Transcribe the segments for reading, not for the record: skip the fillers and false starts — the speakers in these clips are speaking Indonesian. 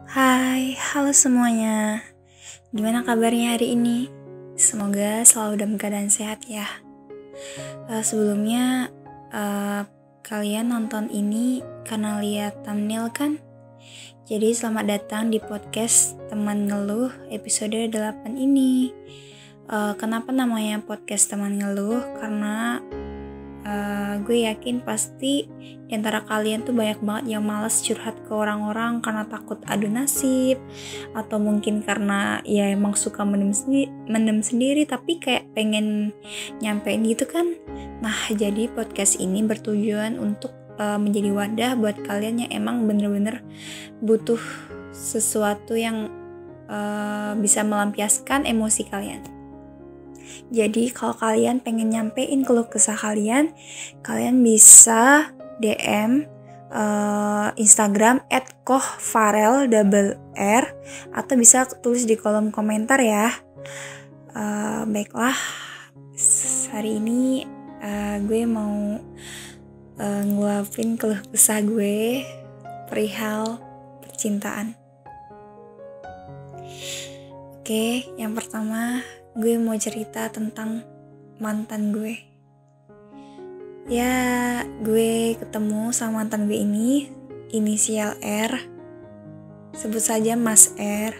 Hai, halo semuanya. Gimana kabarnya hari ini? Semoga selalu dalam keadaan sehat ya. Sebelumnya, kalian nonton ini karena lihat thumbnail kan? Jadi selamat datang di podcast Teman Ngeluh episode 8 ini. Kenapa namanya podcast Teman Ngeluh? Karena gue yakin pasti di antara kalian tuh banyak banget yang malas curhat ke orang-orang karena takut adu nasib, atau mungkin karena ya emang suka mendem sendiri tapi kayak pengen nyampein gitu kan. Nah, jadi podcast ini bertujuan untuk menjadi wadah buat kalian yang emang bener-bener butuh sesuatu yang bisa melampiaskan emosi kalian. Jadi kalau kalian pengen nyampein keluh kesah kalian bisa DM Instagram @kohfarel atau bisa tulis di kolom komentar ya. Baiklah, hari ini gue mau ngeluapin keluh kesah gue perihal percintaan. Oke, yang pertama gue mau cerita tentang mantan gue. Ya, gue ketemu sama mantan gue ini, inisial R. Sebut saja Mas R.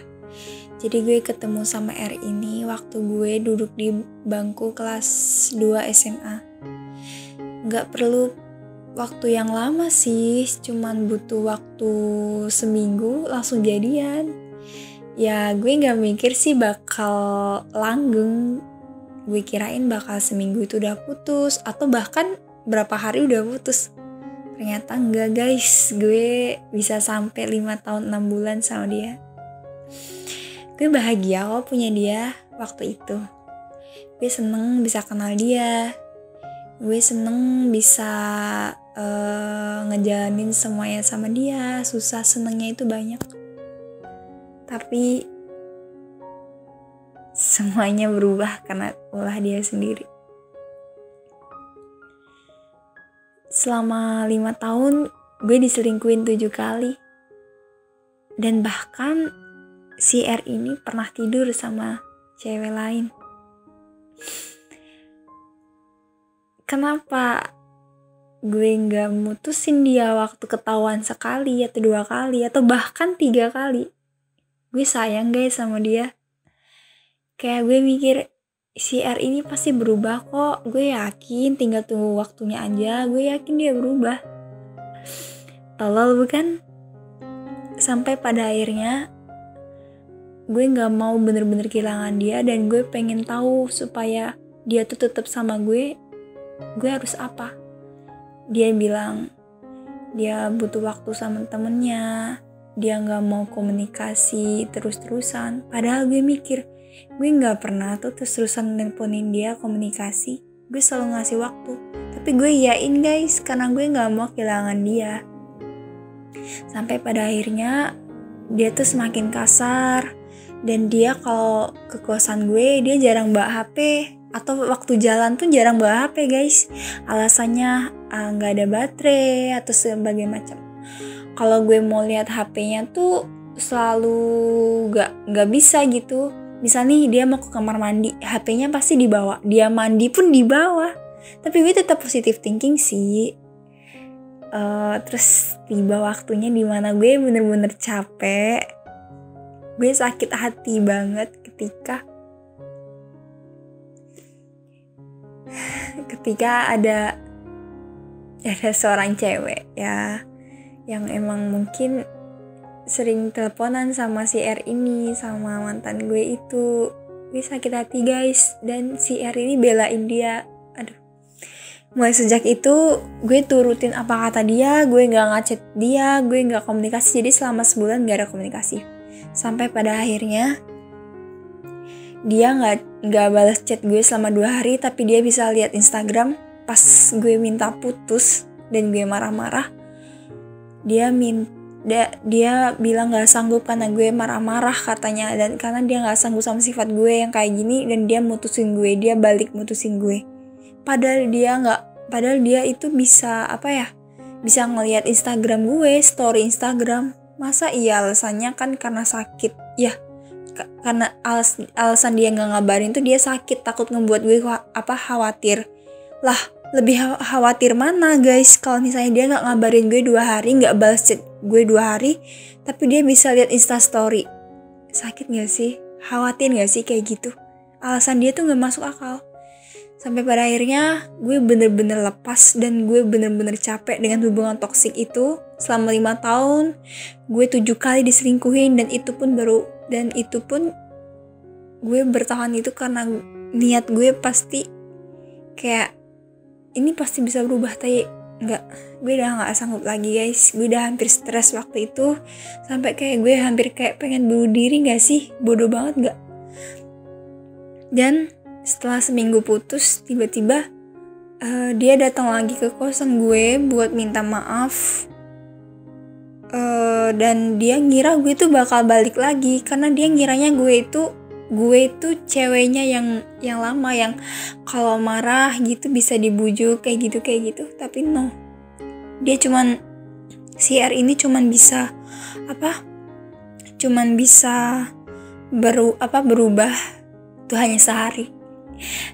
Jadi gue ketemu sama R ini waktu gue duduk di bangku kelas 2 SMA. Gak perlu waktu yang lama sih, cuman butuh waktu seminggu langsung jadian. Ya gue gak mikir sih bakal langgeng. Gue kirain bakal seminggu itu udah putus, atau bahkan berapa hari udah putus. Ternyata enggak guys, gue bisa sampai 5 tahun 6 bulan sama dia. Gue bahagia kok punya dia waktu itu. Gue seneng bisa kenal dia. Gue seneng bisa ngejalanin semuanya sama dia. Susah senengnya itu banyak. Tapi semuanya berubah karena ulah dia sendiri. Selama 5 tahun gue diselingkuhin 7 kali. Dan bahkan si R ini pernah tidur sama cewek lain. Kenapa gue gak mutusin dia waktu ketahuan sekali atau 2 kali atau bahkan 3 kali? Gue sayang guys sama dia. Kayak gue mikir si R ini pasti berubah kok. Gue yakin, tinggal tunggu waktunya aja. Gue yakin dia berubah. Tolol bukan? Sampai pada akhirnya gue gak mau bener-bener kehilangan dia. Dan gue pengen tahu supaya dia tuh tetap sama gue harus apa? Dia bilang dia butuh waktu sama temennya. Dia gak mau komunikasi terus-terusan. Padahal gue mikir, gue gak pernah tuh terus-terusan nelponin dia komunikasi. Gue selalu ngasih waktu. Tapi gue iyain guys, karena gue gak mau kehilangan dia. Sampai pada akhirnya dia tuh semakin kasar. Dan dia kalau ke kosan gue, dia jarang bawa HP. Atau waktu jalan tuh jarang bawa HP guys. Alasannya gak ada baterai atau sebagainya macam. Kalau gue mau lihat HP-nya tuh selalu gak bisa gitu. Misal nih dia mau ke kamar mandi, HP-nya pasti dibawa. Dia mandi pun dibawa. Tapi gue tetap positive thinking sih. Terus tiba waktunya dimana gue bener-bener capek. Gue sakit hati banget ketika ada seorang cewek ya, yang emang mungkin sering teleponan sama si R ini, sama mantan gue itu. Gue sakit hati guys. Dan si R ini belain dia. Aduh. Mulai sejak itu gue turutin apa kata dia. Gue gak ngechat dia, gue gak komunikasi. Jadi selama sebulan gak ada komunikasi. Sampai pada akhirnya dia gak balas chat gue selama 2 hari. Tapi dia bisa lihat Instagram pas gue minta putus dan gue marah-marah. Dia bilang gak sanggup karena gue marah-marah katanya. Dan karena dia gak sanggup sama sifat gue yang kayak gini. Dan dia mutusin gue, dia balik mutusin gue. Padahal dia itu bisa bisa ngelihat Instagram gue, story Instagram. Masa iya alasannya kan karena sakit? Ya, karena alasan dia nggak ngabarin tuh dia sakit, takut ngebuat gue khawatir. Lah, lebih khawatir mana guys kalau misalnya dia nggak ngabarin gue 2 hari, nggak balas chat gue 2 hari, tapi dia bisa lihat instastory. Sakit nggak sih? Khawatir nggak sih kayak gitu? Alasan dia tuh nggak masuk akal. Sampai pada akhirnya gue bener-bener lepas dan gue bener-bener capek dengan hubungan toksik itu. Selama 5 tahun gue 7 kali diselingkuhin, dan itu pun gue bertahan itu karena niat gue pasti kayak ini pasti bisa berubah, tapi enggak, gue udah gak sanggup lagi guys. Gue udah hampir stres waktu itu, sampai kayak gue hampir kayak pengen bunuh diri gak sih? Bodoh banget gak? Dan setelah seminggu putus, tiba-tiba dia datang lagi ke kosan gue buat minta maaf. Dan dia ngira gue tuh bakal balik lagi, karena dia ngiranya gue itu ceweknya yang lama, yang kalau marah gitu bisa dibujuk kayak gitu. Tapi no, dia CR ini cuman bisa berubah tuh hanya sehari.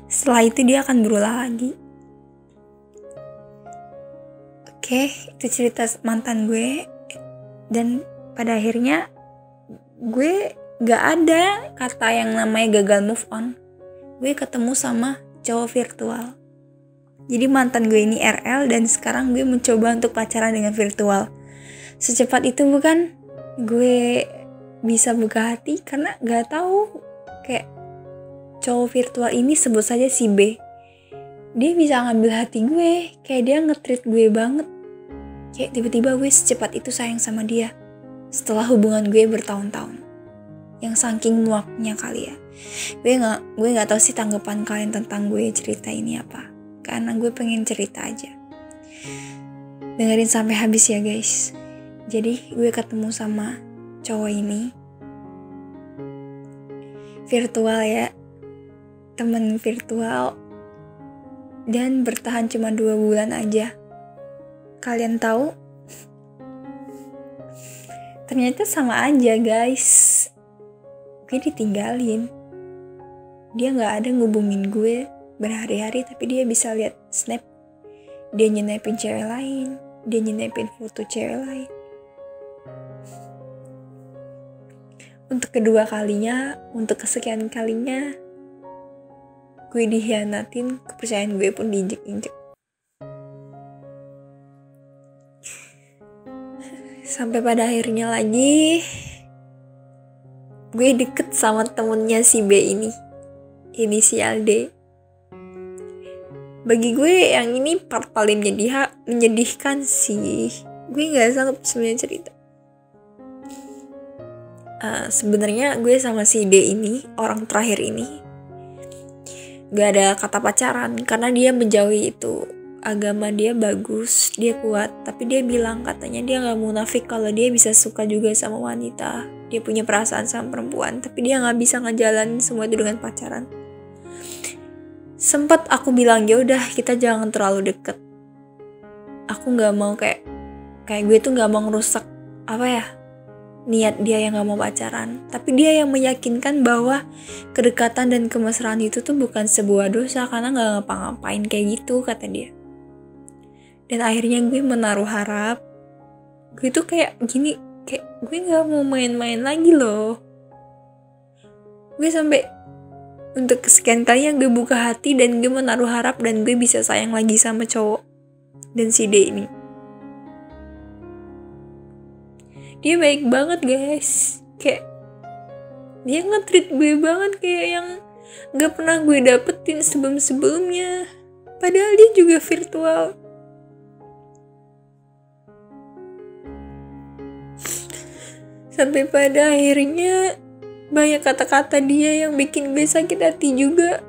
Setelah itu dia akan berulang lagi. Oke, itu cerita mantan gue. Dan pada akhirnya gue gak ada kata yang namanya gagal move on. Gue ketemu sama cowok virtual. Jadi mantan gue ini RL, dan sekarang gue mencoba untuk pacaran dengan virtual. Secepat itu bukan? Gue bisa buka hati karena gak tahu, kayak cowok virtual ini sebut saja si B. Dia bisa ngambil hati gue, kayak dia nge-treat gue banget. Kayak tiba-tiba gue secepat itu sayang sama dia. Setelah hubungan gue bertahun-tahun. Yang saking muaknya kali ya. Gue gak tahu sih tanggapan kalian tentang gue cerita ini apa. Karena gue pengen cerita aja. Dengerin sampai habis ya guys. Jadi gue ketemu sama cowok ini. Virtual ya. Temen virtual. Dan bertahan cuma 2 bulan aja. Kalian tahu? Ternyata sama aja guys. Gue ditinggalin. Dia gak ada ngubungin gue berhari-hari, tapi dia bisa lihat snap. Dia nyenepin cewek lain. Dia nyenepin foto cewek lain. Untuk kedua kalinya, untuk kesekian kalinya, gue dikhianatin, kepercayaan gue pun diinjek-injek. Sampai pada akhirnya lagi gue deket sama temennya si B ini, inisial D. Bagi gue yang ini part paling menyedihkan sih. Gue gak sanggup sebenarnya cerita. Sebenarnya gue sama si D ini, orang terakhir ini, gak ada kata pacaran karena dia menjauhi itu. Agama dia bagus, dia kuat, tapi dia bilang katanya dia gak munafik kalau dia bisa suka juga sama wanita. Dia punya perasaan sama perempuan, tapi dia gak bisa ngejalanin semua itu dengan pacaran. Sempet aku bilang, ya udah kita jangan terlalu deket. Aku gak mau kayak gue tuh gak mau ngerusak niat dia yang gak mau pacaran. Tapi dia yang meyakinkan bahwa kedekatan dan kemesraan itu tuh bukan sebuah dosa karena gak ngapa-ngapain kayak gitu, kata dia. Dan akhirnya gue menaruh harap. Gue tuh kayak gini, kayak gue gak mau main-main lagi loh. Gue sampai untuk kesekian kalinya gue buka hati dan gue menaruh harap dan gue bisa sayang lagi sama cowok dan si D ini. Dia baik banget guys, kayak dia nge-treat gue banget kayak yang gak pernah gue dapetin sebelum-sebelumnya. Padahal dia juga virtual. Sampai pada akhirnya banyak kata-kata dia yang bikin gue sakit hati juga.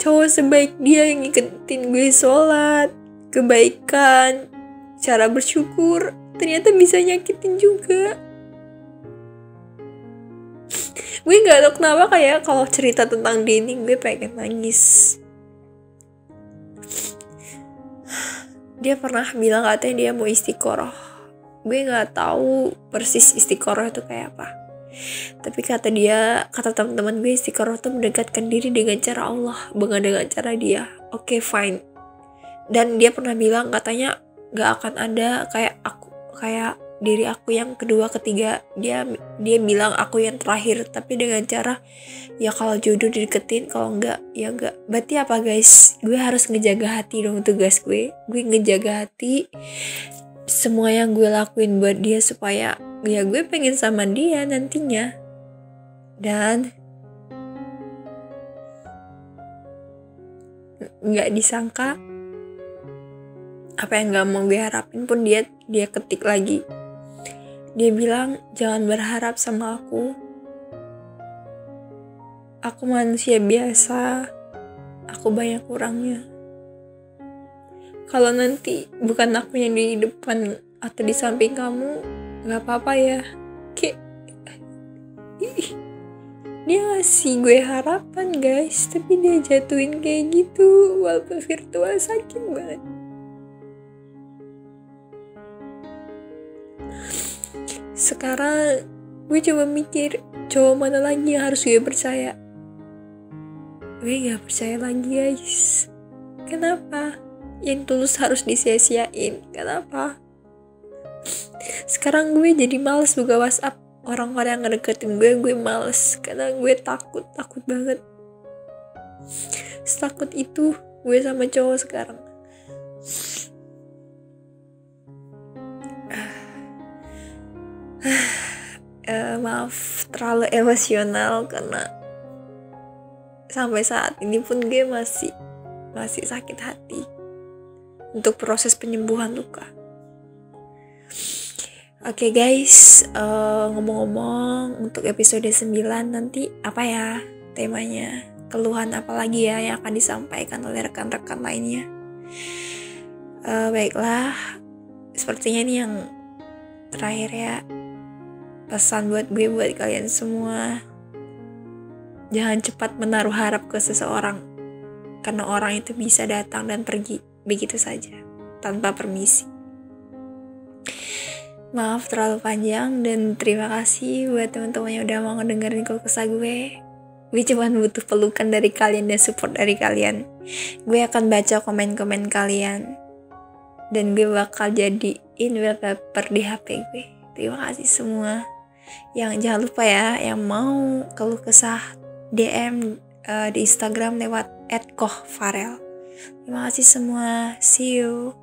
Cowok sebaik dia yang ngikutin gue sholat, kebaikan, cara bersyukur, ternyata bisa nyakitin juga. Gue gak tau kenapa kayak kalau cerita tentang dia ini gue pengen nangis. Dia pernah bilang katanya dia mau istiqoroh. gue nggak tahu persis istiqoroh itu kayak apa. Tapi kata teman-teman gue, istiqoroh itu mendekatkan diri dengan cara Allah, bukan dengan cara dia. Oke, fine. Dan dia pernah bilang katanya nggak akan ada kayak diri aku yang kedua ketiga. Dia bilang aku yang terakhir, tapi dengan cara ya kalau jodoh dideketin, kalau enggak ya enggak. Berarti apa guys? Gue harus ngejaga hati dong, tugas gue ngejaga hati, semua yang gue lakuin buat dia supaya ya gue pengen sama dia nantinya. Dan nggak disangka apa yang nggak mau gue harapin pun dia ketik lagi. Dia bilang, jangan berharap sama aku manusia biasa, aku banyak kurangnya. Kalau nanti bukan aku yang di depan atau di samping kamu, gak apa-apa ya. Kayak dia ngasih gue harapan guys, tapi dia jatuhin kayak gitu. Walaupun virtual, sakit banget. Sekarang gue coba mikir, cowok mana lagi yang harus gue percaya? Gue gak percaya lagi guys. Kenapa? Yang tulus harus disia-siain. Kenapa? Sekarang gue jadi males buka WhatsApp orang-orang yang ngedeketin gue males. Karena gue takut banget. Setakut itu gue sama cowok sekarang. Maaf terlalu emosional karena sampai saat ini pun gue masih sakit hati untuk proses penyembuhan luka. Oke guys, ngomong-ngomong untuk episode 9 nanti apa ya temanya? Keluhan apa lagi ya yang akan disampaikan oleh rekan-rekan lainnya? Baiklah, sepertinya ini yang terakhir ya. Pesan buat gue, buat kalian semua, jangan cepat menaruh harap ke seseorang, karena orang itu bisa datang dan pergi begitu saja tanpa permisi. Maaf terlalu panjang, dan terima kasih buat teman-teman yang udah mau ngedengerin keluh kesah gue. Gue cuma butuh pelukan dari kalian dan support dari kalian. Gue akan baca komen-komen kalian, dan gue bakal jadiin wallpaper di HP gue. Terima kasih semua. Yang jangan lupa ya, yang mau keluh kesah DM di Instagram lewat @kohfarel. Terima kasih semua. See you.